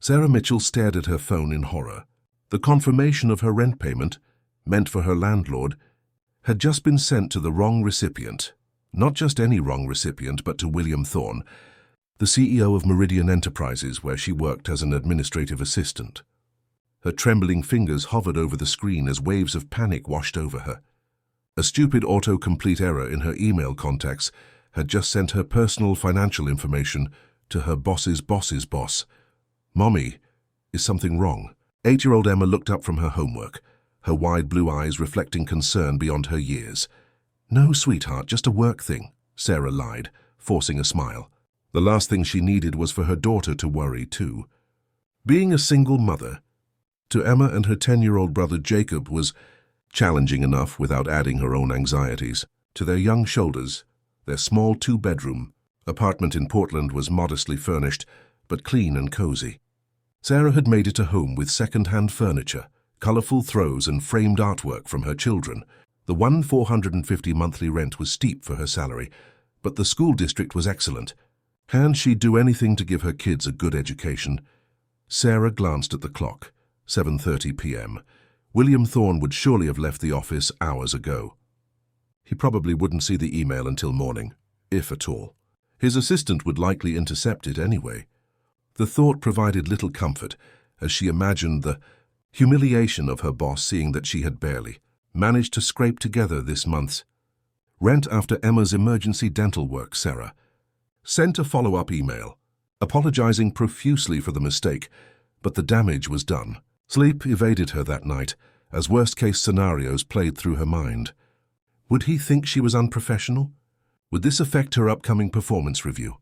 Sarah Mitchell stared at her phone in horror. The confirmation of her rent payment, meant for her landlord, had just been sent to the wrong recipient. Not just any wrong recipient, but to William Thorne, the CEO of Meridian Enterprises, where she worked as an administrative assistant. Her trembling fingers hovered over the screen as waves of panic washed over her. A stupid autocomplete error in her email contacts had just sent her personal financial information to her boss's boss's boss. "Mommy, is something wrong?" 8-year-old Emma looked up from her homework, her wide blue eyes reflecting concern beyond her years. "No, sweetheart, just a work thing," Sarah lied, forcing a smile. The last thing she needed was for her daughter to worry, too. Being a single mother, to Emma and her 10-year-old brother Jacob, was challenging enough without adding her own anxieties. To their young shoulders, their small 2-bedroom apartment in Portland was modestly furnished, but clean and cozy. Sarah had made it a home with second-hand furniture, colorful throws and framed artwork from her children. The $1,450 monthly rent was steep for her salary, but the school district was excellent, and she'd do anything to give her kids a good education. Sarah glanced at the clock. 7:30 p.m. William Thorne would surely have left the office hours ago. He probably wouldn't see the email until morning, if at all. His assistant would likely intercept it anyway. The thought provided little comfort as she imagined the humiliation of her boss seeing that she had barely managed to scrape together this month's rent after Emma's emergency dental work. Sarah sent a follow-up email, apologizing profusely for the mistake, but the damage was done. Sleep evaded her that night as worst-case scenarios played through her mind. Would he think she was unprofessional? Would this affect her upcoming performance review?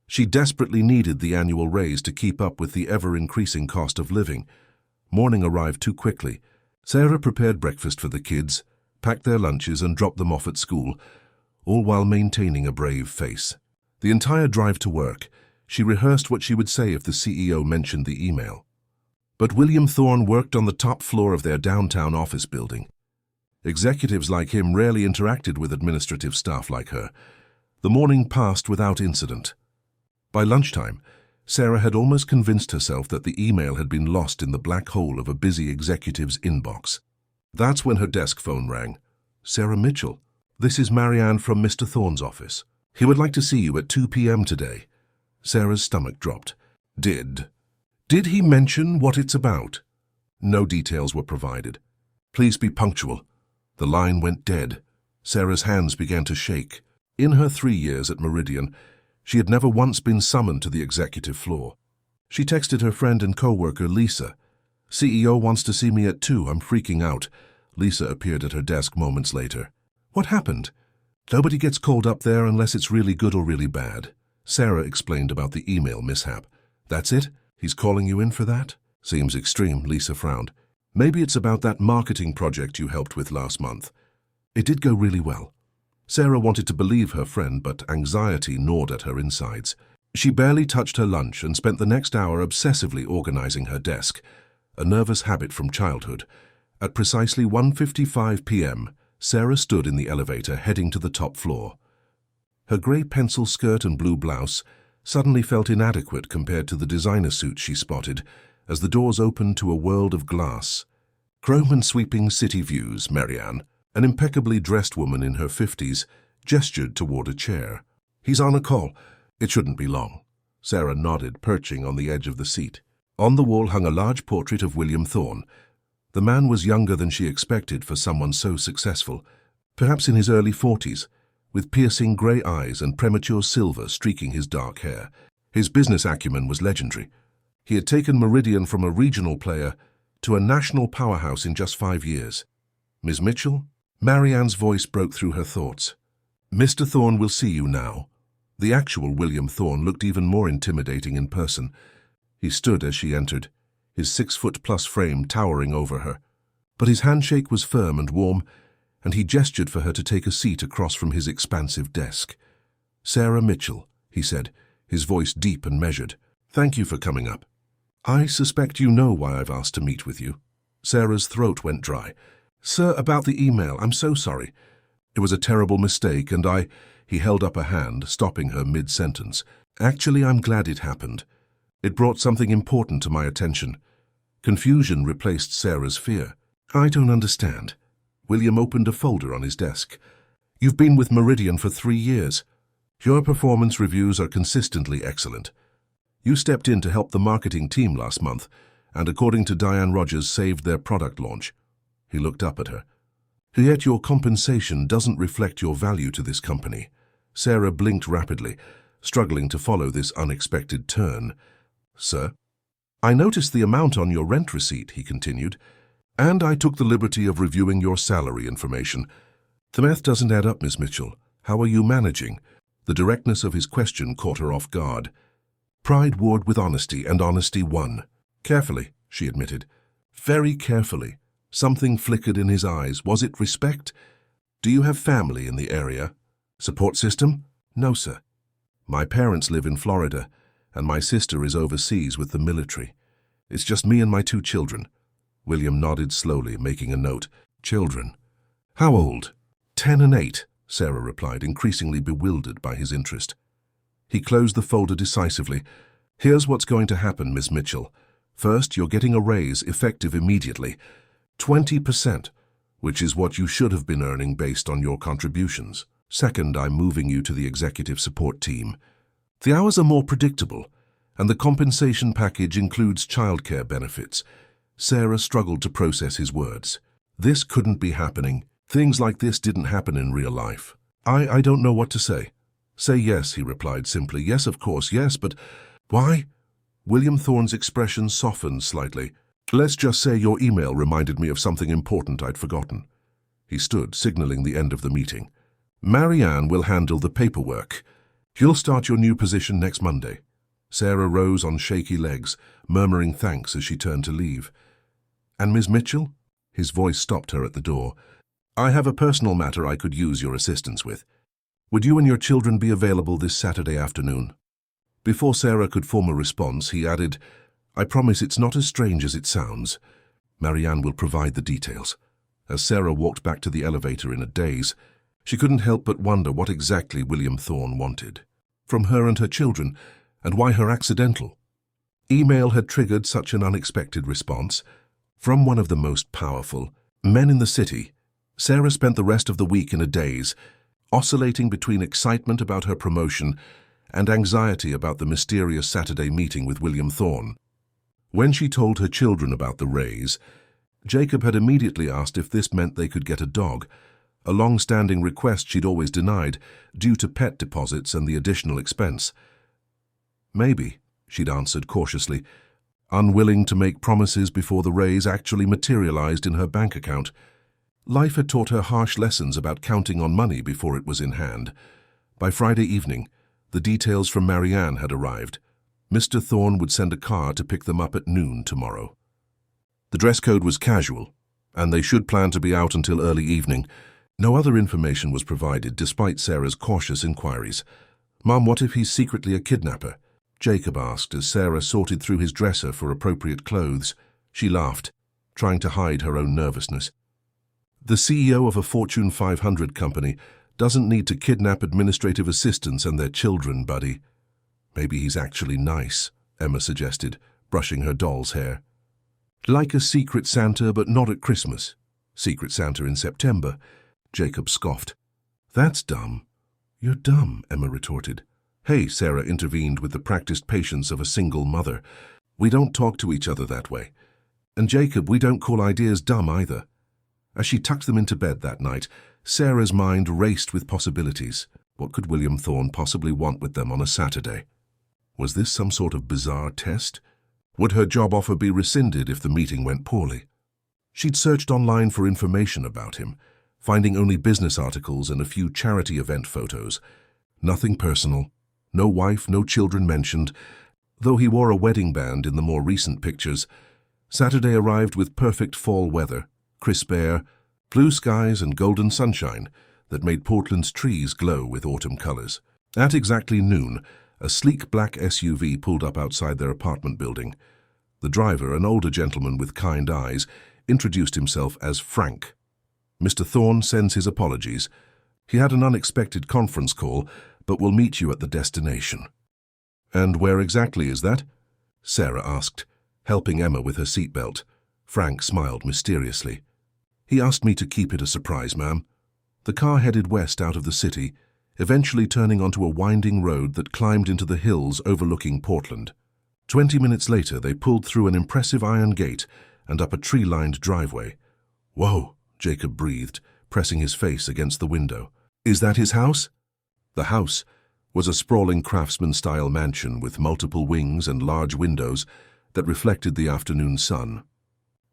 She desperately needed the annual raise to keep up with the ever-increasing cost of living. Morning arrived too quickly. Sarah prepared breakfast for the kids, packed their lunches and dropped them off at school, all while maintaining a brave face. The entire drive to work, she rehearsed what she would say if the CEO mentioned the email. But William Thorne worked on the top floor of their downtown office building. Executives like him rarely interacted with administrative staff like her. The morning passed without incident. By lunchtime, Sarah had almost convinced herself that the email had been lost in the black hole of a busy executive's inbox. That's when her desk phone rang. "Sarah Mitchell, this is Marianne from Mr. Thorne's office. He would like to see you at 2 p.m. today." Sarah's stomach dropped. Did he mention what it's about? No details were provided. "Please be punctual." The line went dead. Sarah's hands began to shake. In her 3 years at Meridian, she had never once been summoned to the executive floor. She texted her friend and co-worker Lisa. "CEO wants to see me at 2. I'm freaking out." Lisa appeared at her desk moments later. "What happened?" "Nobody gets called up there unless it's really good or really bad." Sarah explained about the email mishap. "That's it? He's calling you in for that?" "Seems extreme," Lisa frowned. "Maybe it's about that marketing project you helped with last month." "It did go really well." Sarah wanted to believe her friend, but anxiety gnawed at her insides. She barely touched her lunch and spent the next hour obsessively organizing her desk, a nervous habit from childhood. At precisely 1:55 p.m., Sarah stood in the elevator heading to the top floor. Her grey pencil skirt and blue blouse suddenly felt inadequate compared to the designer suit she spotted as the doors opened to a world of glass. Chrome and sweeping city views. Marianne, an impeccably dressed woman in her 50s, gestured toward a chair. "He's on a call. It shouldn't be long." Sarah nodded, perching on the edge of the seat. On the wall hung a large portrait of William Thorne. The man was younger than she expected for someone so successful, perhaps in his early 40s, with piercing grey eyes and premature silver streaking his dark hair. His business acumen was legendary. He had taken Meridian from a regional player to a national powerhouse in just 5 years. "Ms. Mitchell?" Marianne's voice broke through her thoughts. "Mr. Thorne will see you now." The actual William Thorne looked even more intimidating in person. He stood as she entered, his 6-foot-plus frame towering over her. But his handshake was firm and warm, and he gestured for her to take a seat across from his expansive desk. "Sarah Mitchell," he said, his voice deep and measured. "Thank you for coming up. I suspect you know why I've asked to meet with you." Sarah's throat went dry. "Sir, about the email, I'm so sorry. It was a terrible mistake, and He held up a hand, stopping her mid-sentence. "Actually, I'm glad it happened. It brought something important to my attention. Confusion replaced Sarah's fear. I don't understand. William opened a folder on his desk. You've been with Meridian for 3 years. Your performance reviews are consistently excellent. You stepped in to help the marketing team last month, and according to Diane Rogers, saved their product launch. He looked up at her. Yet your compensation doesn't reflect your value to this company. Sarah blinked rapidly, struggling to follow this unexpected turn. Sir? I noticed the amount on your rent receipt, he continued, and I took the liberty of reviewing your salary information. The math doesn't add up, Miss Mitchell. How are you managing? The directness of his question caught her off guard. Pride warred with honesty, and honesty won. Carefully, she admitted. Very carefully. Something flickered in his eyes. Was it respect? Do you have family in the area? Support system? No, sir. My parents live in Florida, and my sister is overseas with the military. It's just me and my 2 children. William nodded slowly, making a note. Children. How old? 10 and 8, Sarah replied, increasingly bewildered by his interest. He closed the folder decisively. Here's what's going to happen, Miss Mitchell. First, you're getting a raise effective immediately. 20%, which is what you should have been earning based on your contributions. Second, I'm moving you to the executive support team. The hours are more predictable, and the compensation package includes childcare benefits. Sarah struggled to process his words. This couldn't be happening. Things like this didn't happen in real life. I don't know what to say. Say yes, he replied simply. Yes, of course, yes, but why? William Thorne's expression softened slightly. Let's just say your email reminded me of something important I'd forgotten. He stood, signaling the end of the meeting. Marianne will handle the paperwork. You'll start your new position next Monday. Sarah rose on shaky legs, murmuring thanks as she turned to leave. And Miss Mitchell? His voice stopped her at the door. I have a personal matter I could use your assistance with. Would you and your children be available this Saturday afternoon? Before Sarah could form a response, he added, I promise it's not as strange as it sounds. Marianne will provide the details. As Sarah walked back to the elevator in a daze, she couldn't help but wonder what exactly William Thorne wanted. From her and her children, and why her accidental? Email had triggered such an unexpected response. From one of the most powerful men in the city, Sarah spent the rest of the week in a daze, oscillating between excitement about her promotion and anxiety about the mysterious Saturday meeting with William Thorne. When she told her children about the raise, Jacob had immediately asked if this meant they could get a dog, a long-standing request she'd always denied, due to pet deposits and the additional expense. Maybe, she'd answered cautiously, unwilling to make promises before the raise actually materialized in her bank account. Life had taught her harsh lessons about counting on money before it was in hand. By Friday evening, the details from Marianne had arrived. Mr. Thorne would send a car to pick them up at noon tomorrow. The dress code was casual, and they should plan to be out until early evening. No other information was provided, despite Sarah's cautious inquiries. Mom, what if he's secretly a kidnapper? Jacob asked as Sarah sorted through his dresser for appropriate clothes. She laughed, trying to hide her own nervousness. The CEO of a Fortune 500 company doesn't need to kidnap administrative assistants and their children, buddy. Maybe he's actually nice, Emma suggested, brushing her doll's hair. Like a Secret Santa, but not at Christmas. Secret Santa in September, Jacob scoffed. That's dumb. You're dumb, Emma retorted. Hey, Sarah intervened with the practiced patience of a single mother. We don't talk to each other that way. And Jacob, we don't call ideas dumb either. As she tucked them into bed that night, Sarah's mind raced with possibilities. What could William Thorne possibly want with them on a Saturday? Was this some sort of bizarre test? Would her job offer be rescinded if the meeting went poorly? She'd searched online for information about him, finding only business articles and a few charity event photos. Nothing personal, no wife, no children mentioned, though he wore a wedding band in the more recent pictures. Saturday arrived with perfect fall weather, crisp air, blue skies and golden sunshine that made Portland's trees glow with autumn colors. At exactly noon, a sleek black SUV pulled up outside their apartment building. The driver, an older gentleman with kind eyes, introduced himself as Frank. Mr. Thorne sends his apologies. He had an unexpected conference call, but will meet you at the destination. And where exactly is that? Sarah asked, helping Emma with her seatbelt. Frank smiled mysteriously. He asked me to keep it a surprise, ma'am. The car headed west out of the city, eventually turning onto a winding road that climbed into the hills overlooking Portland. 20 minutes later, they pulled through an impressive iron gate and up a tree-lined driveway. "Whoa," Jacob breathed, pressing his face against the window. "Is that his house?" The house was a sprawling craftsman-style mansion with multiple wings and large windows that reflected the afternoon sun.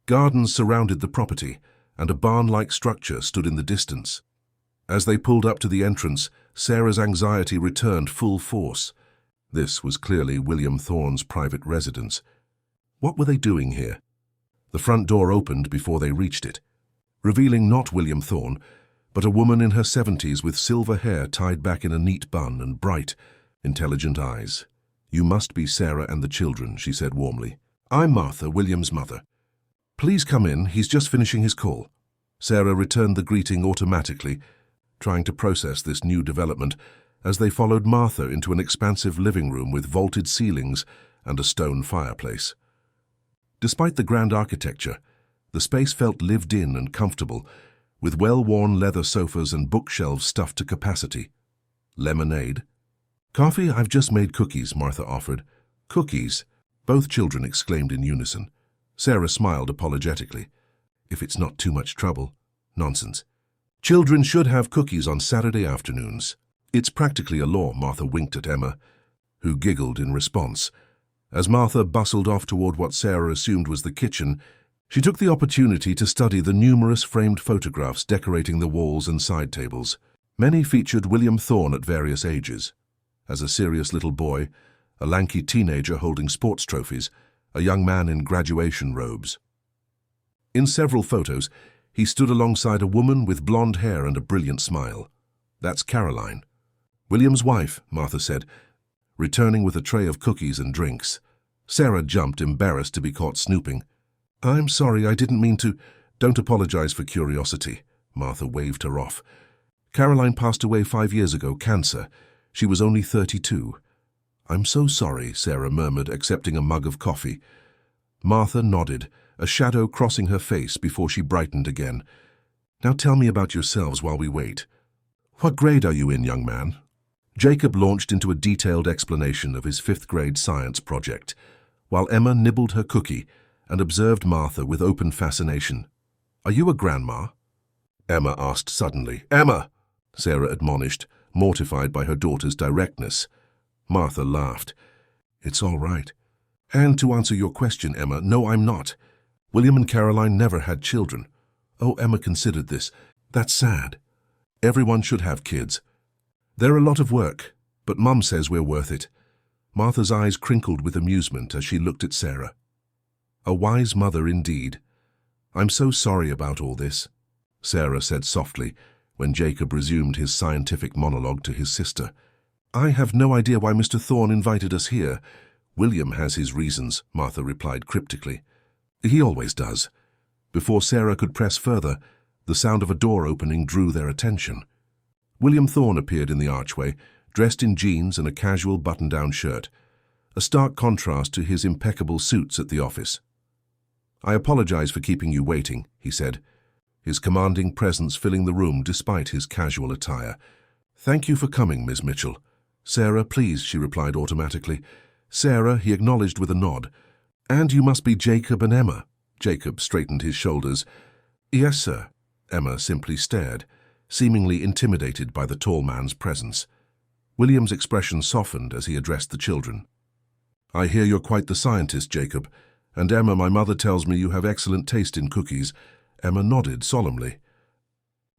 Gardens surrounded the property, and a barn-like structure stood in the distance. As they pulled up to the entrance, Sarah's anxiety returned full force. This was clearly William Thorne's private residence. What were they doing here? The front door opened before they reached it, revealing not William Thorne, but a woman in her 70s with silver hair tied back in a neat bun and bright, intelligent eyes. "You must be Sarah and the children," she said warmly. "I'm Martha, William's mother. Please come in, he's just finishing his call." Sarah returned the greeting automatically, trying to process this new development as they followed Martha into an expansive living room with vaulted ceilings and a stone fireplace. Despite the grand architecture, the space felt lived in and comfortable, with well-worn leather sofas and bookshelves stuffed to capacity. "Lemonade?" "Coffee? I've just made cookies," Martha offered. "Cookies?" both children exclaimed in unison. Sarah smiled apologetically. "If it's not too much trouble." "Nonsense. Children should have cookies on Saturday afternoons. It's practically a law." Martha winked at Emma, who giggled in response. As Martha bustled off toward what Sarah assumed was the kitchen, she took the opportunity to study the numerous framed photographs decorating the walls and side tables. Many featured William Thorne at various ages. As a serious little boy, a lanky teenager holding sports trophies, a young man in graduation robes. In several photos, he stood alongside a woman with blonde hair and a brilliant smile. "That's Caroline." "William's wife," Martha said, returning with a tray of cookies and drinks. Sarah jumped, embarrassed to be caught snooping. "I'm sorry, I didn't mean to." "Don't apologize for curiosity." Martha waved her off. "Caroline passed away 5 years ago, cancer. She was only 32. "I'm so sorry," Sarah murmured, accepting a mug of coffee. Martha nodded, a shadow crossing her face before she brightened again. "Now tell me about yourselves while we wait. What grade are you in, young man?" Jacob launched into a detailed explanation of his 5th-grade science project, while Emma nibbled her cookie and observed Martha with open fascination. "Are you a grandma?" Emma asked suddenly. "Emma!" Sarah admonished, mortified by her daughter's directness. Martha laughed. "It's all right. And to answer your question, Emma, no, I'm not. William and Caroline never had children." "Oh," Emma considered this. "That's sad. Everyone should have kids. They're a lot of work, but Mum says we're worth it." Martha's eyes crinkled with amusement as she looked at Sarah. "A wise mother indeed. I'm so sorry about all this," Sarah said softly when Jacob resumed his scientific monologue to his sister. "I have no idea why Mr. Thorne invited us here. William has his reasons," Martha replied cryptically. "He always does." Before Sarah could press further, the sound of a door opening drew their attention. William Thorne appeared in the archway, dressed in jeans and a casual button-down shirt, a stark contrast to his impeccable suits at the office. "I apologize for keeping you waiting," he said, his commanding presence filling the room despite his casual attire. "Thank you for coming, Miss Mitchell." "Sarah, please," she replied automatically. "Sarah," he acknowledged with a nod. "And you must be Jacob and Emma." Jacob straightened his shoulders. "Yes, sir." Emma simply stared, seemingly intimidated by the tall man's presence. William's expression softened as he addressed the children. "I hear you're quite the scientist, Jacob. And Emma, my mother tells me you have excellent taste in cookies." Emma nodded solemnly.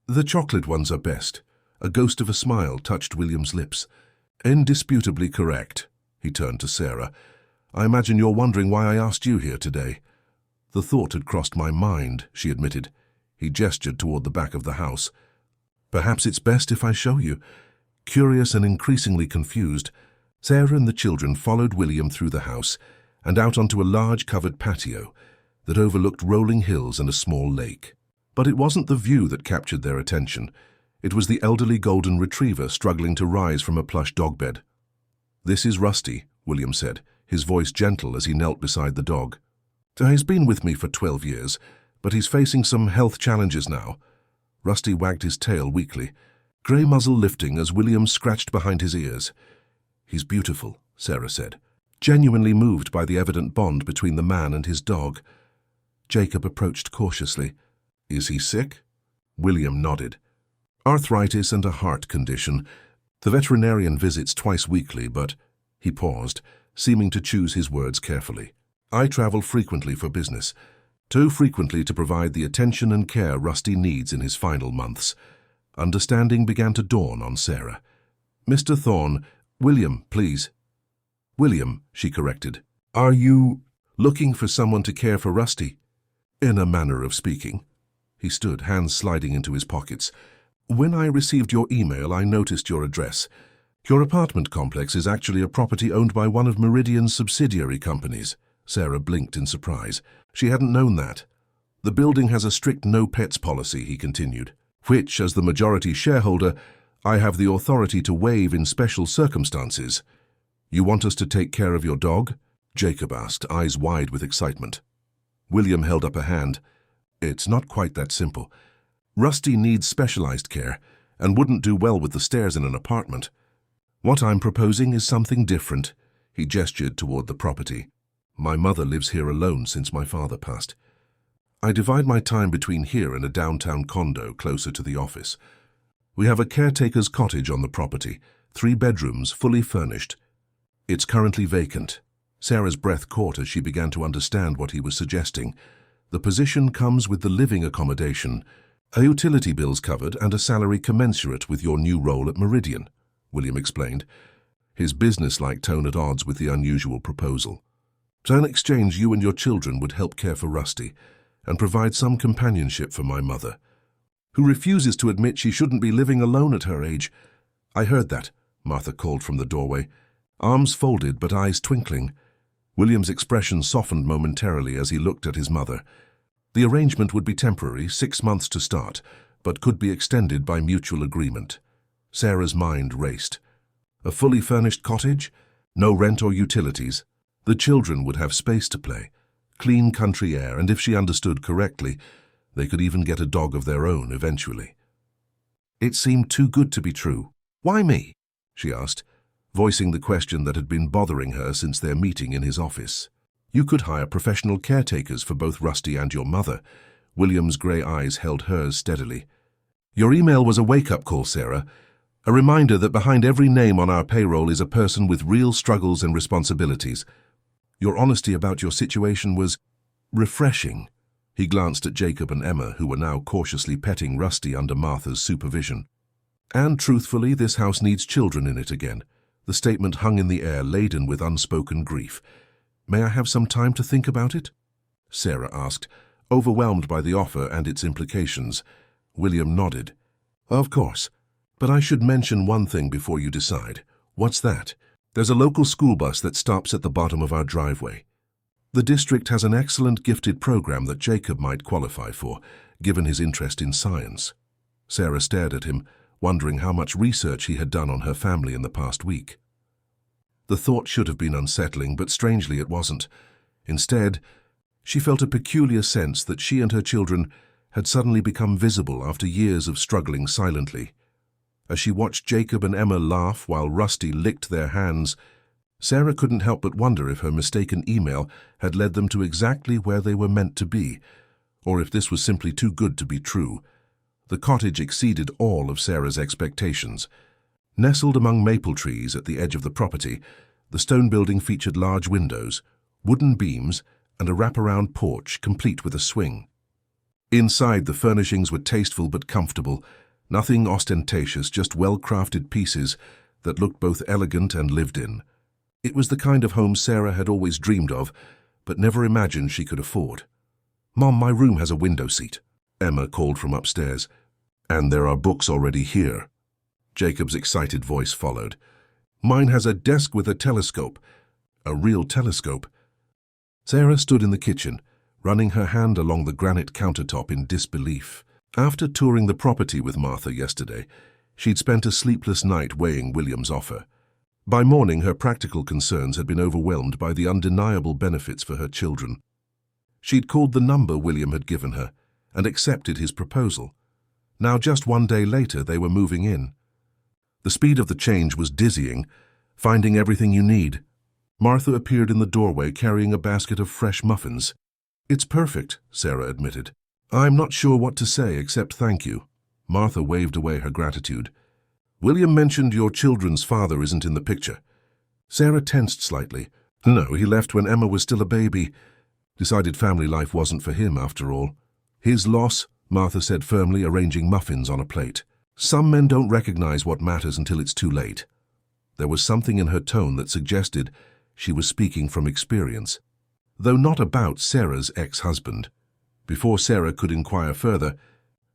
"The chocolate ones are best." A ghost of a smile touched William's lips. "Indisputably correct." He turned to Sarah. "I imagine you're wondering why I asked you here today." "The thought had crossed my mind," she admitted. He gestured toward the back of the house. "Perhaps it's best if I show you." Curious and increasingly confused, Sarah and the children followed William through the house and out onto a large covered patio that overlooked rolling hills and a small lake. But it wasn't the view that captured their attention. It was the elderly golden retriever struggling to rise from a plush dog bed. "This is Rusty," William said, his voice gentle as he knelt beside the dog. He's been with me for 12 years, but he's facing some health challenges now. Rusty wagged his tail weakly, grey muzzle lifting as William scratched behind his ears. He's beautiful, Sarah said, genuinely moved by the evident bond between the man and his dog. Jacob approached cautiously. Is he sick? William nodded. Arthritis and a heart condition. The veterinarian visits twice weekly, but... He paused, seeming to choose his words carefully. I travel frequently for business, too frequently to provide the attention and care Rusty needs in his final months. Understanding began to dawn on Sarah. Mr. Thorne, William, please. William, she corrected. Are you looking for someone to care for Rusty? In a manner of speaking. He stood, hands sliding into his pockets. When I received your email, I noticed your address. Your apartment complex is actually a property owned by one of Meridian's subsidiary companies. Sarah blinked in surprise. She hadn't known that. The building has a strict no-pets policy, he continued, which, as the majority shareholder, I have the authority to waive in special circumstances. You want us to take care of your dog? Jacob asked, eyes wide with excitement. William held up a hand. It's not quite that simple. Rusty needs specialized care and wouldn't do well with the stairs in an apartment. What I'm proposing is something different. He gestured toward the property. My mother lives here alone since my father passed. I divide my time between here and a downtown condo closer to the office. We have a caretaker's cottage on the property, 3 bedrooms, fully furnished. It's currently vacant. Sarah's breath caught as she began to understand what he was suggesting. The position comes with the living accommodation, a utility bills covered, and a salary commensurate with your new role at Meridian, William explained, his business-like tone at odds with the unusual proposal. So in exchange, you and your children would help care for Rusty and provide some companionship for my mother, who refuses to admit she shouldn't be living alone at her age. I heard that, Martha called from the doorway, arms folded but eyes twinkling. William's expression softened momentarily as he looked at his mother. The arrangement would be temporary, 6 months to start, but could be extended by mutual agreement. Sarah's mind raced. A fully furnished cottage? No rent or utilities. The children would have space to play, clean country air, and if she understood correctly, they could even get a dog of their own eventually. It seemed too good to be true. Why me? She asked, voicing the question that had been bothering her since their meeting in his office. You could hire professional caretakers for both Rusty and your mother. William's grey eyes held hers steadily. Your email was a wake-up call, Sarah. A reminder that behind every name on our payroll is a person with real struggles and responsibilities. Your honesty about your situation was refreshing. He glanced at Jacob and Emma, who were now cautiously petting Rusty under Martha's supervision. And truthfully, this house needs children in it again. The statement hung in the air, laden with unspoken grief. May I have some time to think about it? Sarah asked, overwhelmed by the offer and its implications. William nodded. Of course. But I should mention one thing before you decide. What's that? There's a local school bus that stops at the bottom of our driveway. The district has an excellent gifted program that Jacob might qualify for, given his interest in science. Sarah stared at him, wondering how much research he had done on her family in the past week. The thought should have been unsettling, but strangely it wasn't. Instead, she felt a peculiar sense that she and her children had suddenly become visible after years of struggling silently. As she watched Jacob and Emma laugh while Rusty licked their hands, Sarah couldn't help but wonder if her mistaken email had led them to exactly where they were meant to be, or if this was simply too good to be true. The cottage exceeded all of Sarah's expectations. Nestled among maple trees at the edge of the property, the stone building featured large windows, wooden beams, and a wraparound porch complete with a swing. Inside, the furnishings were tasteful but comfortable, nothing ostentatious, just well-crafted pieces that looked both elegant and lived in. It was the kind of home Sarah had always dreamed of, but never imagined she could afford. Mom, my room has a window seat, Emma called from upstairs. And there are books already here. Jacob's excited voice followed. Mine has a desk with a telescope. A real telescope. Sarah stood in the kitchen, running her hand along the granite countertop in disbelief. After touring the property with Martha yesterday, she'd spent a sleepless night weighing William's offer. By morning, her practical concerns had been overwhelmed by the undeniable benefits for her children. She'd called the number William had given her and accepted his proposal. Now, just one day later, they were moving in. The speed of the change was dizzying, finding everything you need. Martha appeared in the doorway carrying a basket of fresh muffins. "It's perfect," Sarah admitted. "I'm not sure what to say except thank you." Martha waved away her gratitude. "William mentioned your children's father isn't in the picture." Sarah tensed slightly. "No, he left when Emma was still a baby. Decided family life wasn't for him after all." "His loss," Martha said firmly, arranging muffins on a plate. "Some men don't recognize what matters until it's too late." There was something in her tone that suggested she was speaking from experience, though not about Sarah's ex-husband. Before Sarah could inquire further,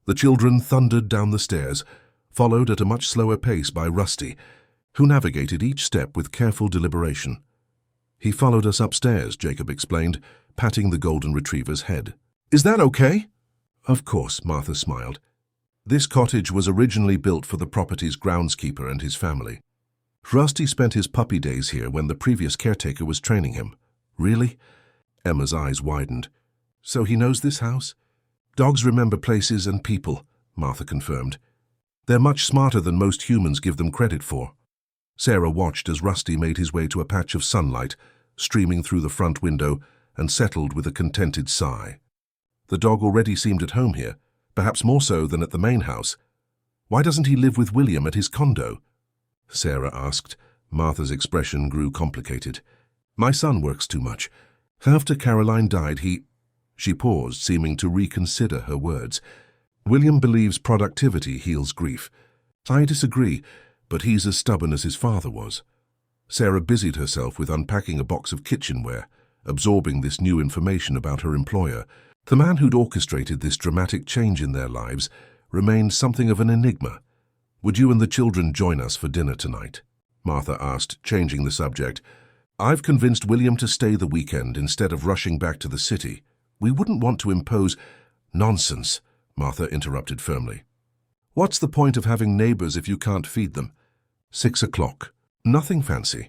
the children thundered down the stairs, followed at a much slower pace by Rusty, who navigated each step with careful deliberation. "He followed us upstairs," Jacob explained, patting the golden retriever's head. "Is that okay?" "Of course," Martha smiled. This cottage was originally built for the property's groundskeeper and his family. Rusty spent his puppy days here when the previous caretaker was training him. "Really?" Emma's eyes widened. "So he knows this house?" "Dogs remember places and people," Martha confirmed. "They're much smarter than most humans give them credit for." Sarah watched as Rusty made his way to a patch of sunlight, streaming through the front window, and settled with a contented sigh. The dog already seemed at home here, perhaps more so than at the main house. "Why doesn't he live with William at his condo?" Sarah asked. Martha's expression grew complicated. "My son works too much. After Caroline died, She paused, seeming to reconsider her words. "William believes productivity heals grief. I disagree, but he's as stubborn as his father was." Sarah busied herself with unpacking a box of kitchenware, absorbing this new information about her employer. The man who'd orchestrated this dramatic change in their lives remained something of an enigma. "Would you and the children join us for dinner tonight?" Martha asked, changing the subject. "I've convinced William to stay the weekend instead of rushing back to the city. We wouldn't want to impose—" "Nonsense," Martha interrupted firmly. "What's the point of having neighbors if you can't feed them?" 6 o'clock. Nothing fancy.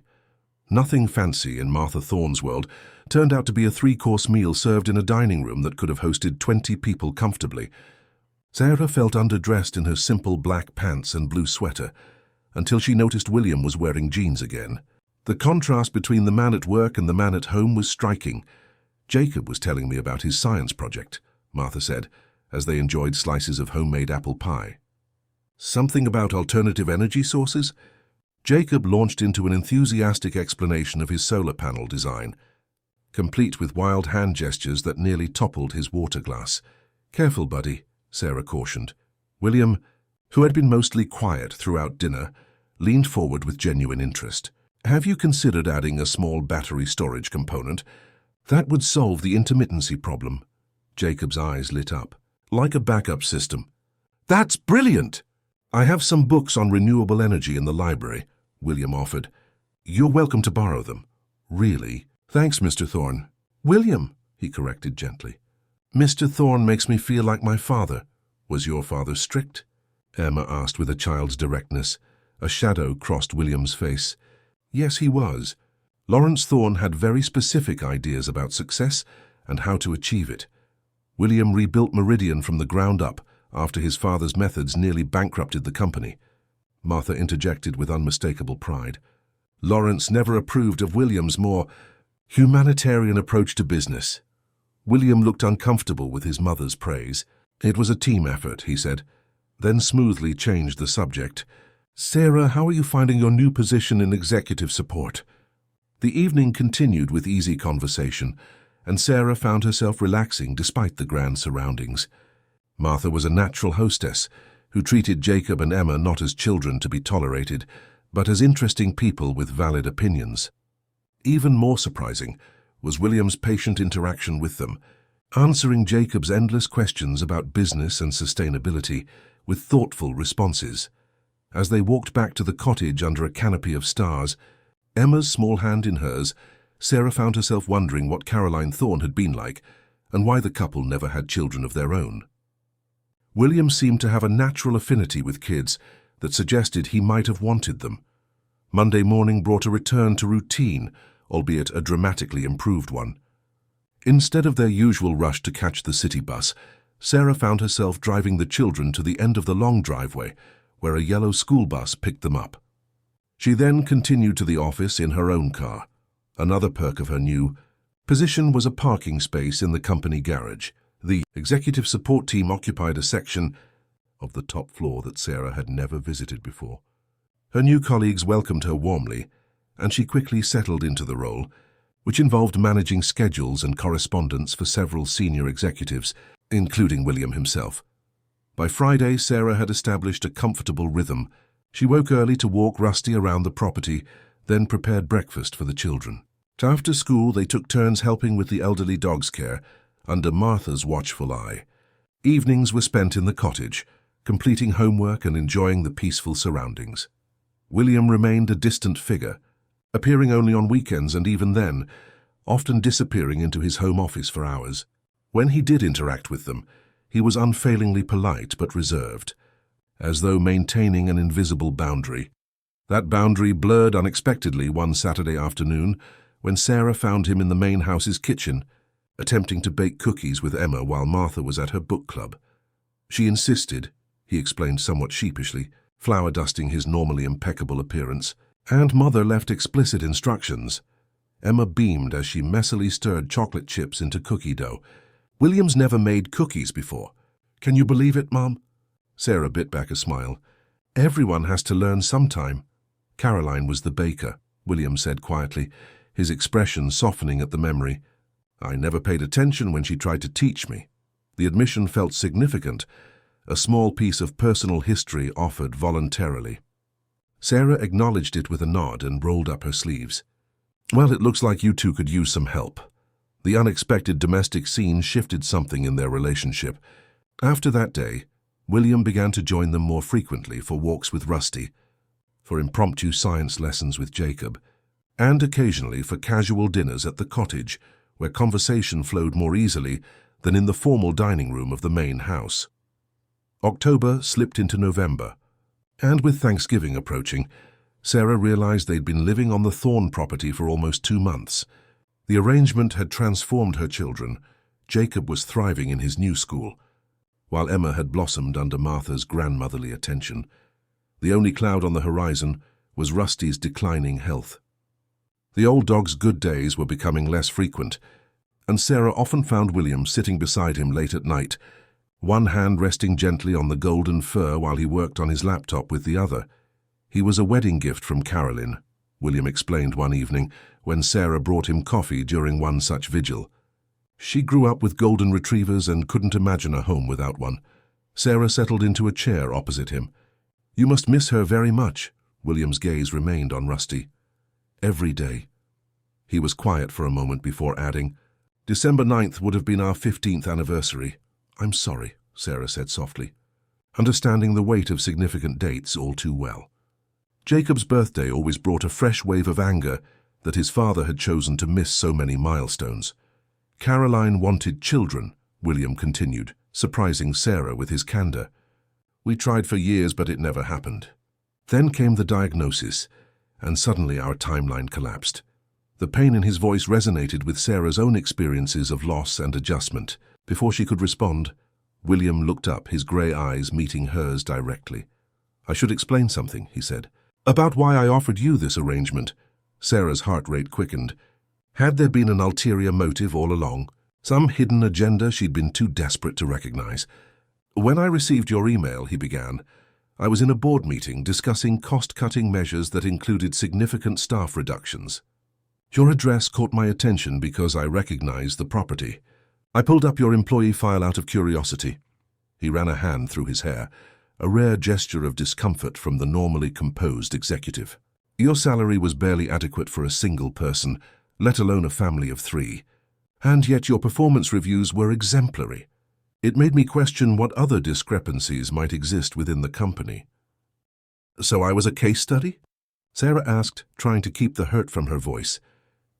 Nothing fancy in Martha Thorne's world turned out to be a 3-course meal served in a dining room that could have hosted 20 people comfortably. Sarah felt underdressed in her simple black pants and blue sweater, until she noticed William was wearing jeans again. The contrast between the man at work and the man at home was striking. "Jacob was telling me about his science project," Martha said, as they enjoyed slices of homemade apple pie. "Something about alternative energy sources?" Jacob launched into an enthusiastic explanation of his solar panel design, complete with wild hand gestures that nearly toppled his water glass. "Careful, buddy," Sarah cautioned. William, who had been mostly quiet throughout dinner, leaned forward with genuine interest. "Have you considered adding a small battery storage component? That would solve the intermittency problem." Jacob's eyes lit up. "Like a backup system." "That's brilliant!" "I have some books on renewable energy in the library," William offered. "You're welcome to borrow them." "Really? Thanks, Mr. Thorne." "William," he corrected gently. "Mr. Thorne makes me feel like my father." "Was your father strict?" Emma asked with a child's directness. A shadow crossed William's face. "Yes, he was. Lawrence Thorne had very specific ideas about success and how to achieve it. William rebuilt Meridian from the ground up after his father's methods nearly bankrupted the company." Martha interjected with unmistakable pride. "Lawrence never approved of William's more humanitarian approach to business." William looked uncomfortable with his mother's praise. "It was a team effort," he said, then smoothly changed the subject. "Sarah, how are you finding your new position in executive support?" The evening continued with easy conversation, and Sarah found herself relaxing despite the grand surroundings. Martha was a natural hostess who treated Jacob and Emma not as children to be tolerated, but as interesting people with valid opinions. Even more surprising was William's patient interaction with them, answering Jacob's endless questions about business and sustainability with thoughtful responses. As they walked back to the cottage under a canopy of stars, Emma's small hand in hers, Sarah found herself wondering what Caroline Thorne had been like and why the couple never had children of their own. William seemed to have a natural affinity with kids that suggested he might have wanted them. Monday morning brought a return to routine, albeit a dramatically improved one. Instead of their usual rush to catch the city bus, Sarah found herself driving the children to the end of the long driveway, where a yellow school bus picked them up. She then continued to the office in her own car. Another perk of her new position was a parking space in the company garage. The executive support team occupied a section of the top floor that Sarah had never visited before. Her new colleagues welcomed her warmly, and she quickly settled into the role, which involved managing schedules and correspondence for several senior executives, including William himself. By Friday, Sarah had established a comfortable rhythm. She woke early to walk Rusty around the property, then prepared breakfast for the children. After school, they took turns helping with the elderly dog's care, under Martha's watchful eye. Evenings were spent in the cottage, completing homework and enjoying the peaceful surroundings. William remained a distant figure, appearing only on weekends and even then, often disappearing into his home office for hours. When he did interact with them, he was unfailingly polite but reserved, as though maintaining an invisible boundary. That boundary blurred unexpectedly one Saturday afternoon when Sarah found him in the main house's kitchen, attempting to bake cookies with Emma while Martha was at her book club. She insisted, he explained somewhat sheepishly, flour dusting his normally impeccable appearance, and Mother left explicit instructions. Emma beamed as she messily stirred chocolate chips into cookie dough. William's never made cookies before. Can you believe it, Mom? Sarah bit back a smile. Everyone has to learn sometime. Caroline was the baker, William said quietly, his expression softening at the memory. I never paid attention when she tried to teach me. The admission felt significant, a small piece of personal history offered voluntarily. Sarah acknowledged it with a nod and rolled up her sleeves. Well, it looks like you two could use some help. The unexpected domestic scene shifted something in their relationship. After that day, William began to join them more frequently for walks with Rusty, for impromptu science lessons with Jacob, and occasionally for casual dinners at the cottage, where conversation flowed more easily than in the formal dining room of the main house. October slipped into November, and with Thanksgiving approaching, Sarah realized they'd been living on the Thorne property for almost 2 months. The arrangement had transformed her children. Jacob was thriving in his new school, while Emma had blossomed under Martha's grandmotherly attention. The only cloud on the horizon was Rusty's declining health. The old dog's good days were becoming less frequent, and Sarah often found William sitting beside him late at night, one hand resting gently on the golden fur while he worked on his laptop with the other. He was a wedding gift from Carolyn, William explained one evening when Sarah brought him coffee during one such vigil. She grew up with golden retrievers and couldn't imagine a home without one. Sarah settled into a chair opposite him. You must miss her very much. William's gaze remained on Rusty. Every day. He was quiet for a moment before adding, December 9th would have been our 15th anniversary. I'm sorry, Sarah said softly, understanding the weight of significant dates all too well. Jacob's birthday always brought a fresh wave of anger that his father had chosen to miss so many milestones. Caroline wanted children, William continued, surprising Sarah with his candor. We tried for years, but it never happened. Then came the diagnosis, and suddenly our timeline collapsed. The pain in his voice resonated with Sarah's own experiences of loss and adjustment. Before she could respond, William looked up, his grey eyes meeting hers directly. I should explain something, he said, about why I offered you this arrangement. Sarah's heart rate quickened. Had there been an ulterior motive all along? Some hidden agenda she'd been too desperate to recognize? When I received your email, he began, I was in a board meeting discussing cost-cutting measures that included significant staff reductions. Your address caught my attention because I recognized the property. I pulled up your employee file out of curiosity. He ran a hand through his hair, a rare gesture of discomfort from the normally composed executive. Your salary was barely adequate for a single person, let alone a family of 3. And yet your performance reviews were exemplary. It made me question what other discrepancies might exist within the company. So I was a case study? Sarah asked, trying to keep the hurt from her voice.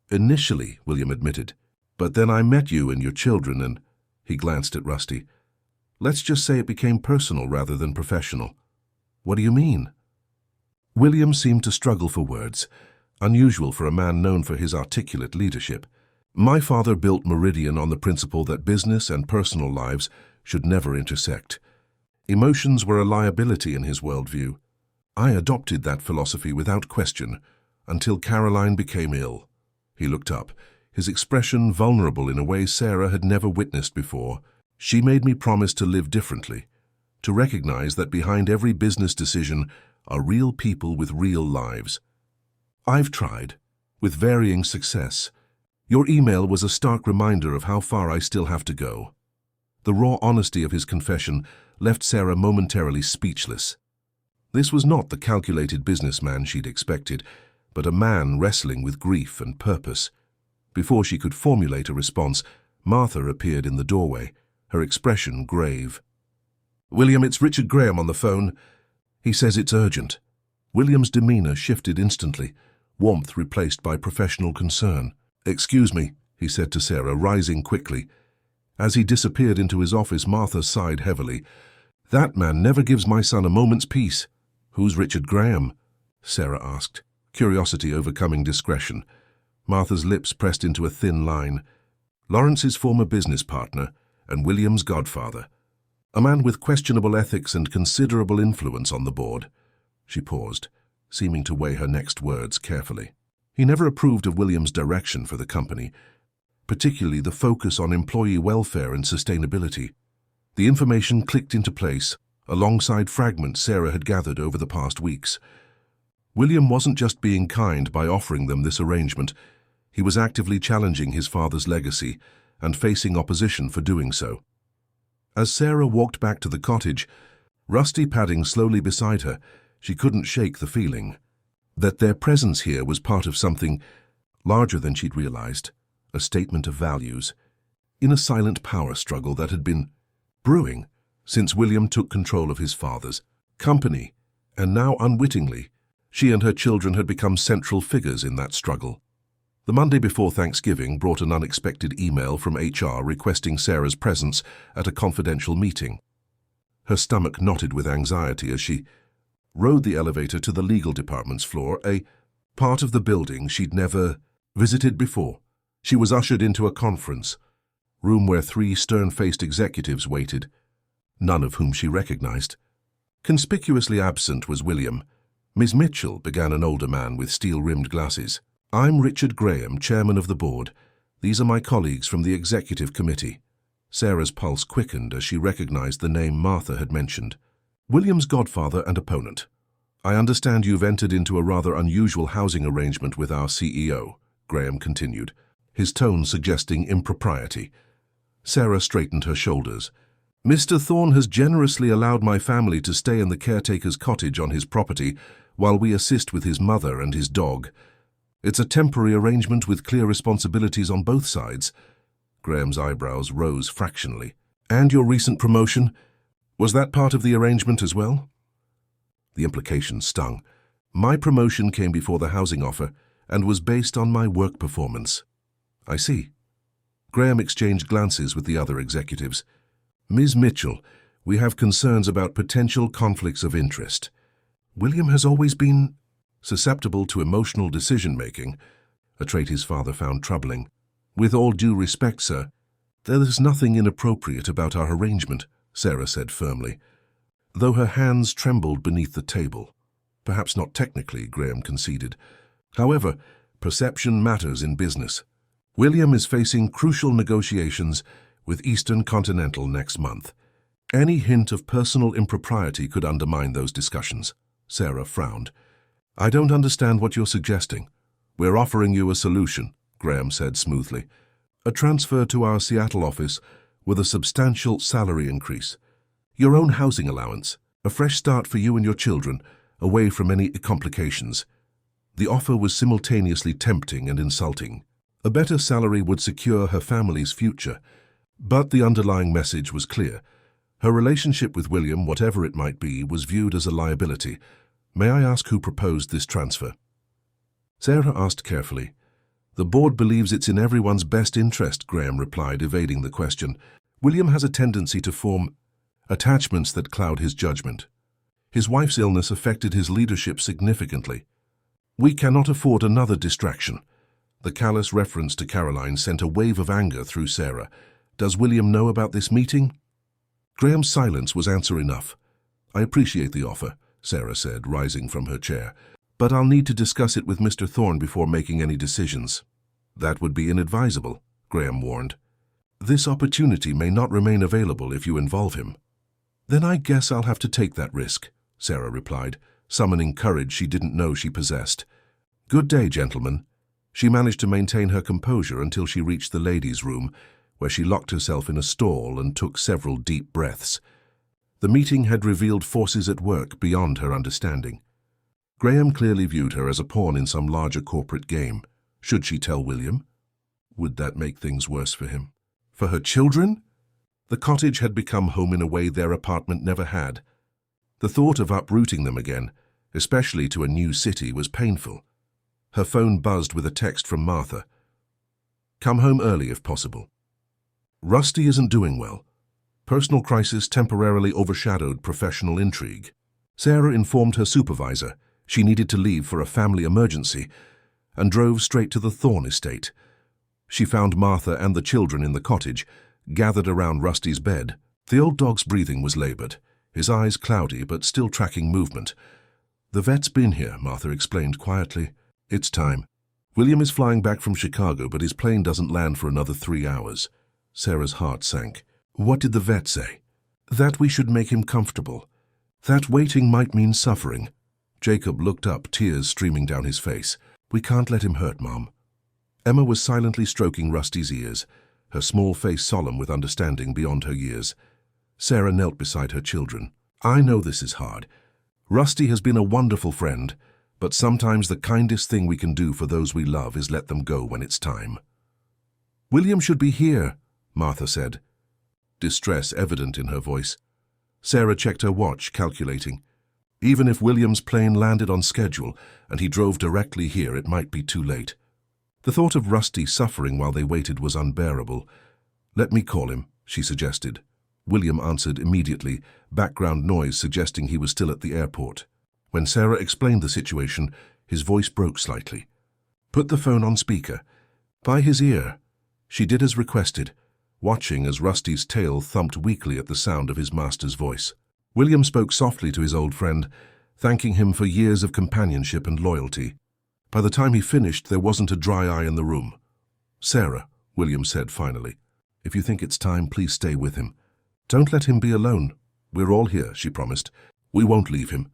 Initially, William admitted, but then I met you and your children and... He glanced at Rusty. Let's just say it became personal rather than professional. What do you mean? William seemed to struggle for words, unusual for a man known for his articulate leadership. My father built Meridian on the principle that business and personal lives should never intersect. Emotions were a liability in his worldview. I adopted that philosophy without question, until Caroline became ill. He looked up, his expression vulnerable in a way Sarah had never witnessed before. She made me promise to live differently, to recognize that behind every business decision are real people with real lives. I've tried, with varying success. Your email was a stark reminder of how far I still have to go. The raw honesty of his confession left Sarah momentarily speechless. This was not the calculated businessman she'd expected, but a man wrestling with grief and purpose. Before she could formulate a response, Martha appeared in the doorway, her expression grave. "William, it's Richard Graham on the phone. He says it's urgent." William's demeanor shifted instantly, warmth replaced by professional concern. "Excuse me," he said to Sarah, rising quickly. As he disappeared into his office, Martha sighed heavily. "That man never gives my son a moment's peace." "Who's Richard Graham?" Sarah asked, curiosity overcoming discretion. Martha's lips pressed into a thin line. "Lawrence's former business partner and William's godfather. A man with questionable ethics and considerable influence on the board." She paused, seeming to weigh her next words carefully. He never approved of William's direction for the company, particularly the focus on employee welfare and sustainability. The information clicked into place, alongside fragments Sarah had gathered over the past weeks. William wasn't just being kind by offering them this arrangement. He was actively challenging his father's legacy and facing opposition for doing so. As Sarah walked back to the cottage, Rusty padding slowly beside her, she couldn't shake the feeling that their presence here was part of something larger than she'd realized, a statement of values, in a silent power struggle that had been brewing since William took control of his father's company, and now unwittingly, she and her children had become central figures in that struggle. The Monday before Thanksgiving brought an unexpected email from HR requesting Sarah's presence at a confidential meeting. Her stomach knotted with anxiety as she rode the elevator to the legal department's floor, a part of the building she'd never visited before. She was ushered into a conference room where 3 stern-faced executives waited, none of whom she recognized. Conspicuously absent was William. "Ms. Mitchell," began an older man with steel-rimmed glasses. "I'm Richard Graham, chairman of the board. These are my colleagues from the executive committee." Sarah's pulse quickened as she recognized the name Martha had mentioned. "William's godfather and opponent. I understand you've entered into a rather unusual housing arrangement with our CEO," Graham continued, his tone suggesting impropriety. Sarah straightened her shoulders. "Mr. Thorne has generously allowed my family to stay in the caretaker's cottage on his property while we assist with his mother and his dog. It's a temporary arrangement with clear responsibilities on both sides." Graham's eyebrows rose fractionally. "And your recent promotion? Was that part of the arrangement as well?" The implication stung. "My promotion came before the housing offer and was based on my work performance." "I see." Graham exchanged glances with the other executives. "Ms. Mitchell, we have concerns about potential conflicts of interest. William has always been susceptible to emotional decision-making, a trait his father found troubling. With all due respect, sir, there is nothing inappropriate about our arrangement," Sarah said firmly, though her hands trembled beneath the table. "Perhaps not technically," Graham conceded. "However, perception matters in business. William is facing crucial negotiations with Eastern Continental next month. Any hint of personal impropriety could undermine those discussions." Sarah frowned. "I don't understand what you're suggesting." "We're offering you a solution," Graham said smoothly. "A transfer to our Seattle office with a substantial salary increase. Your own housing allowance, a fresh start for you and your children, away from any complications." The offer was simultaneously tempting and insulting. A better salary would secure her family's future, but the underlying message was clear. Her relationship with William, whatever it might be, was viewed as a liability. "May I ask who proposed this transfer?" Sarah asked carefully. "The board believes it's in everyone's best interest," Graham replied, evading the question. "William has a tendency to form attachments that cloud his judgment. His wife's illness affected his leadership significantly. We cannot afford another distraction. The callous reference to Caroline sent a wave of anger through Sarah. Does William know about this meeting? Graham's silence was answer enough. I appreciate the offer, Sarah said, rising from her chair, but I'll need to discuss it with Mr. Thorne before making any decisions. That would be inadvisable, Graham warned. This opportunity may not remain available if you involve him. Then I guess I'll have to take that risk, Sarah replied, summoning courage she didn't know she possessed. Good day, gentlemen. She managed to maintain her composure until she reached the ladies' room, where she locked herself in a stall and took several deep breaths. The meeting had revealed forces at work beyond her understanding. Graham clearly viewed her as a pawn in some larger corporate game. Should she tell William? Would that make things worse for him? For her children? The cottage had become home in a way their apartment never had. The thought of uprooting them again, especially to a new city, was painful. Her phone buzzed with a text from Martha. Come home early if possible. Rusty isn't doing well. Personal crisis temporarily overshadowed professional intrigue. Sarah informed her supervisor she needed to leave for a family emergency and drove straight to the Thorne estate. She found Martha and the children in the cottage, gathered around Rusty's bed. The old dog's breathing was labored, his eyes cloudy but still tracking movement. The vet's been here, Martha explained quietly. It's time. William is flying back from Chicago, but his plane doesn't land for another 3 hours. Sarah's heart sank. What did the vet say? That we should make him comfortable. That waiting might mean suffering. Jacob looked up, tears streaming down his face. We can't let him hurt, Mom. Emma was silently stroking Rusty's ears, her small face solemn with understanding beyond her years. Sarah knelt beside her children. I know this is hard. Rusty has been a wonderful friend, but sometimes the kindest thing we can do for those we love is let them go when it's time. William should be here, Martha said, distress evident in her voice. Sarah checked her watch, calculating. Even if William's plane landed on schedule and he drove directly here, it might be too late. The thought of Rusty suffering while they waited was unbearable. Let me call him, she suggested. William answered immediately, background noise suggesting he was still at the airport. When Sarah explained the situation, his voice broke slightly. Put the phone on speaker. By his ear. She did as requested, watching as Rusty's tail thumped weakly at the sound of his master's voice. William spoke softly to his old friend, thanking him for years of companionship and loyalty. By the time he finished, there wasn't a dry eye in the room. Sarah, William said finally, if you think it's time, please stay with him. Don't let him be alone. We're all here, she promised. We won't leave him.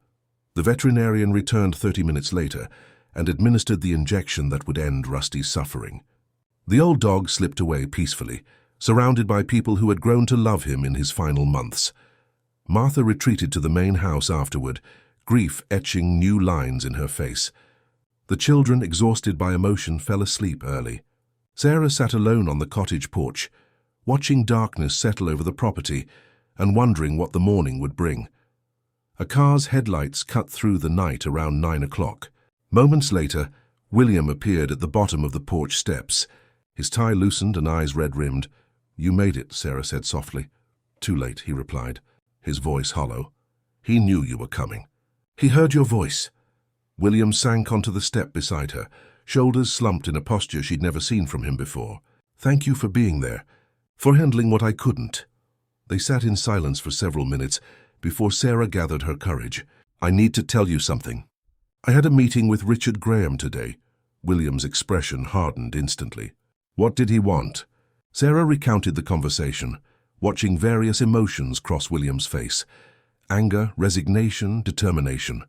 The veterinarian returned 30 minutes later and administered the injection that would end Rusty's suffering. The old dog slipped away peacefully, surrounded by people who had grown to love him in his final months. Martha retreated to the main house afterward, grief etching new lines in her face. The children, exhausted by emotion, fell asleep early. Sarah sat alone on the cottage porch, watching darkness settle over the property and wondering what the morning would bring. A car's headlights cut through the night around 9 o'clock. Moments later, William appeared at the bottom of the porch steps, his tie loosened and eyes red-rimmed. You made it, Sarah said softly. Too late, he replied, his voice hollow. He knew you were coming. He heard your voice. William sank onto the step beside her, shoulders slumped in a posture she'd never seen from him before. Thank you for being there, for handling what I couldn't. They sat in silence for several minutes before Sarah gathered her courage. I need to tell you something. I had a meeting with Richard Graham today. William's expression hardened instantly. What did he want? Sarah recounted the conversation, watching various emotions cross William's face. Anger, resignation, determination.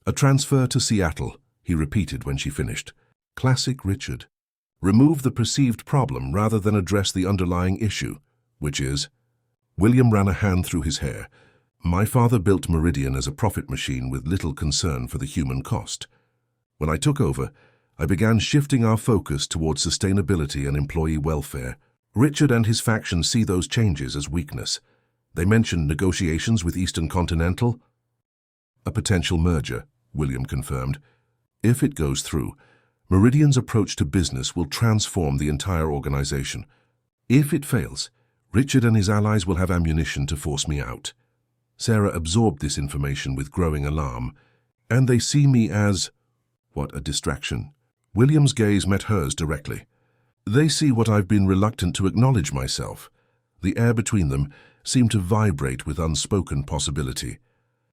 A transfer to Seattle, he repeated when she finished. Classic Richard. Remove the perceived problem rather than address the underlying issue, which is... William ran a hand through his hair. My father built Meridian as a profit machine with little concern for the human cost. When I took over, I began shifting our focus towards sustainability and employee welfare. Richard and his faction see those changes as weakness. They mentioned negotiations with Eastern Continental. A potential merger, William confirmed. If it goes through, Meridian's approach to business will transform the entire organization. If it fails, Richard and his allies will have ammunition to force me out. Sarah absorbed this information with growing alarm. And they see me as… What a distraction. William's gaze met hers directly. They see what I've been reluctant to acknowledge myself. The air between them seemed to vibrate with unspoken possibility.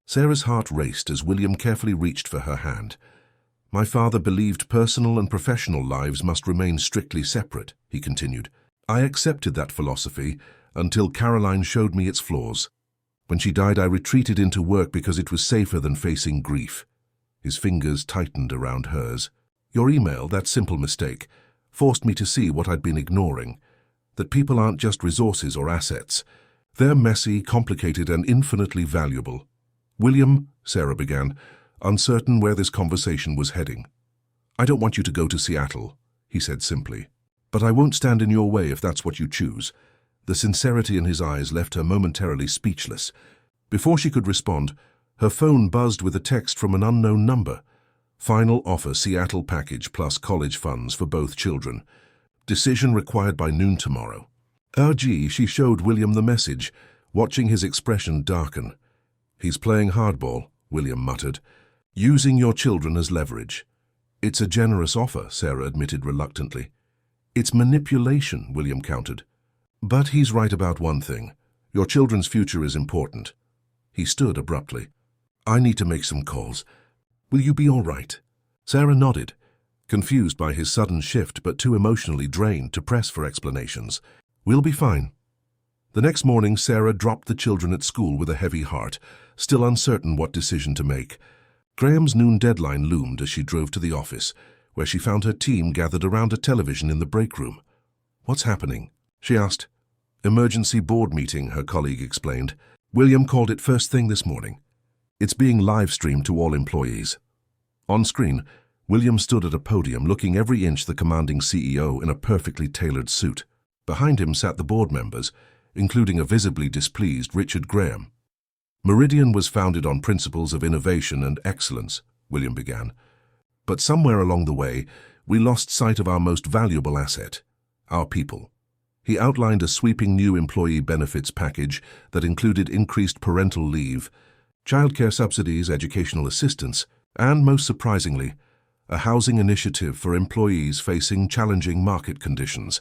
Sarah's heart raced as William carefully reached for her hand. My father believed personal and professional lives must remain strictly separate, he continued. I accepted that philosophy until Caroline showed me its flaws. When she died, I retreated into work because it was safer than facing grief. His fingers tightened around hers. Your email, that simple mistake, forced me to see what I'd been ignoring. That people aren't just resources or assets. They're messy, complicated, and infinitely valuable. William, Sarah began, uncertain where this conversation was heading. I don't want you to go to Seattle, he said simply. But I won't stand in your way if that's what you choose. The sincerity in his eyes left her momentarily speechless. Before she could respond, her phone buzzed with a text from an unknown number. Final offer, Seattle package plus college funds for both children. Decision required by noon tomorrow. Gee, she showed William the message, watching his expression darken. He's playing hardball, William muttered, using your children as leverage. It's a generous offer, Sarah admitted reluctantly. It's manipulation, William countered. But he's right about one thing. Your children's future is important. He stood abruptly. I need to make some calls. Will you be all right? Sarah nodded, confused by his sudden shift but too emotionally drained to press for explanations. We'll be fine. The next morning, Sarah dropped the children at school with a heavy heart, still uncertain what decision to make. Graham's noon deadline loomed as she drove to the office, where she found her team gathered around a television in the break room. What's happening? She asked. Emergency board meeting, her colleague explained. William called it first thing this morning. It's being live-streamed to all employees. On screen, William stood at a podium looking every inch the commanding CEO in a perfectly tailored suit. Behind him sat the board members, including a visibly displeased Richard Graham. Meridian was founded on principles of innovation and excellence, William began. But somewhere along the way, we lost sight of our most valuable asset, our people. He outlined a sweeping new employee benefits package that included increased parental leave, childcare subsidies, educational assistance, and, most surprisingly, a housing initiative for employees facing challenging market conditions.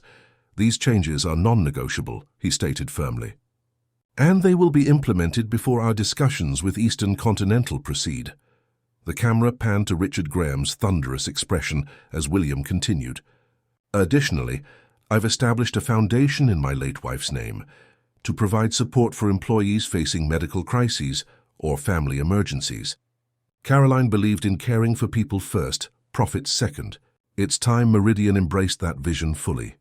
These changes are non-negotiable, he stated firmly. And they will be implemented before our discussions with Eastern Continental proceed. The camera panned to Richard Graham's thunderous expression as William continued. Additionally, I've established a foundation in my late wife's name to provide support for employees facing medical crises or family emergencies. Caroline believed in caring for people first, profits second. It's time Meridian embraced that vision fully.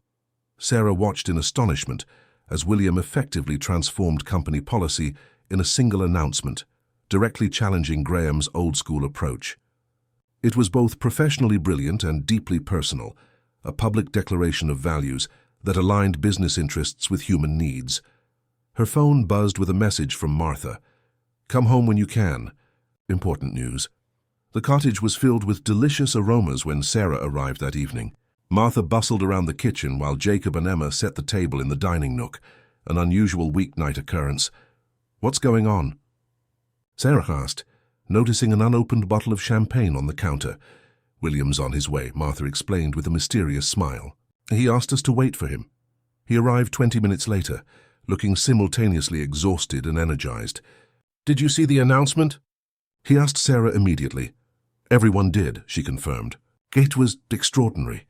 Sarah watched in astonishment as William effectively transformed company policy in a single announcement, directly challenging Graham's old-school approach. It was both professionally brilliant and deeply personal, a public declaration of values that aligned business interests with human needs. Her phone buzzed with a message from Martha. Come home when you can. Important news. The cottage was filled with delicious aromas when Sarah arrived that evening. Martha bustled around the kitchen while Jacob and Emma set the table in the dining nook, an unusual weeknight occurrence. What's going on? Sarah asked, noticing an unopened bottle of champagne on the counter. William's on his way, Martha explained with a mysterious smile. He asked us to wait for him. He arrived 20 minutes later, looking simultaneously exhausted and energized. Did you see the announcement? He asked Sarah immediately. Everyone did, she confirmed. It was extraordinary.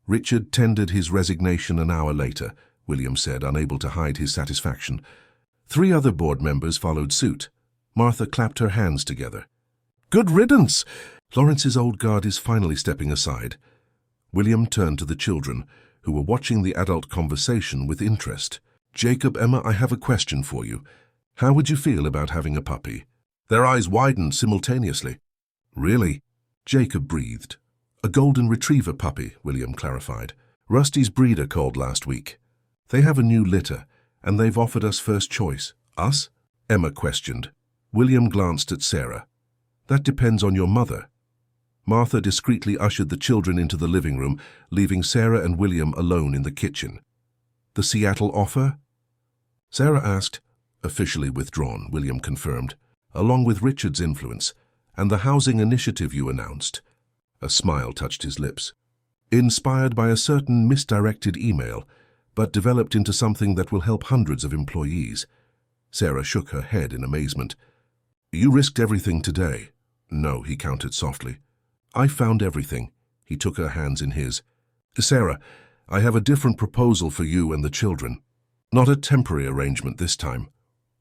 Richard tendered his resignation an hour later, William said, unable to hide his satisfaction. 3 other board members followed suit. Martha clapped her hands together. Good riddance! Lawrence's old guard is finally stepping aside. William turned to the children, who were watching the adult conversation with interest. Jacob, Emma, I have a question for you. How would you feel about having a puppy? Their eyes widened simultaneously. Really? Jacob breathed. A golden retriever puppy, William clarified. Rusty's breeder called last week. They have a new litter, and they've offered us first choice. Us? Emma questioned. William glanced at Sarah. That depends on your mother. Martha discreetly ushered the children into the living room, leaving Sarah and William alone in the kitchen. The Seattle offer? Sarah asked, Officially withdrawn, William confirmed, along with Richard's influence and the housing initiative you announced. A smile touched his lips. Inspired by a certain misdirected email, but developed into something that will help hundreds of employees. Sarah shook her head in amazement. You risked everything today. No, he countered softly. I found everything. He took her hands in his. Sarah, I have a different proposal for you and the children. Not a temporary arrangement this time.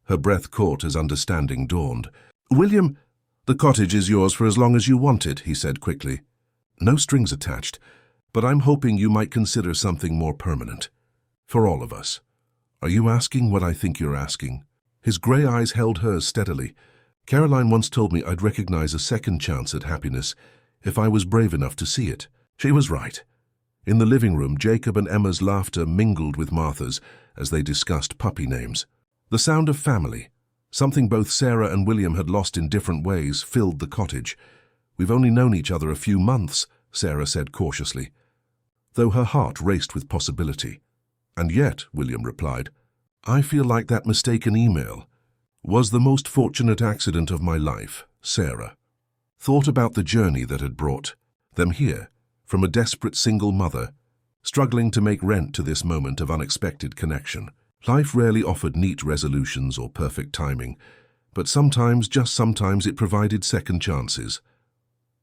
Her breath caught as understanding dawned. William, the cottage is yours for as long as you want it, he said quickly. No strings attached, but I'm hoping you might consider something more permanent. For all of us. Are you asking what I think you're asking? His grey eyes held hers steadily. Caroline once told me I'd recognize a second chance at happiness if I was brave enough to see it. She was right. In the living room, Jacob and Emma's laughter mingled with Martha's as they discussed puppy names. The sound of family, something both Sarah and William had lost in different ways, filled the cottage. We've only known each other a few months, Sarah said cautiously, though her heart raced with possibility. And yet, William replied, I feel like that mistaken email was the most fortunate accident of my life, Sarah. Thought about the journey that had brought them here, from a desperate single mother, struggling to make rent to this moment of unexpected connection. Life rarely offered neat resolutions or perfect timing, but sometimes, just sometimes, it provided second chances.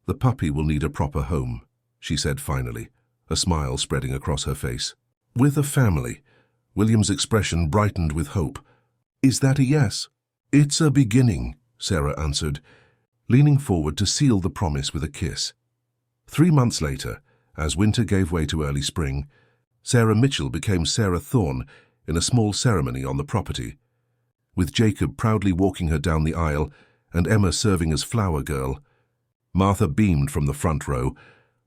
The puppy will need a proper home, she said finally, a smile spreading across her face. With a family, William's expression brightened with hope. Is that a yes? It's a beginning, Sarah answered, leaning forward to seal the promise with a kiss. 3 months later, as winter gave way to early spring, Sarah Mitchell became Sarah Thorne in a small ceremony on the property, with Jacob proudly walking her down the aisle and Emma serving as flower girl. Martha beamed from the front row,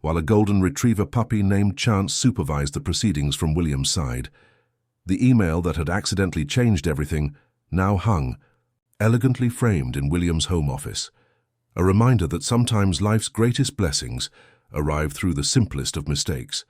while a golden retriever puppy named Chance supervised the proceedings from William's side. The email that had accidentally changed everything now hung, elegantly framed in William's home office, a reminder that sometimes life's greatest blessings arrive through the simplest of mistakes.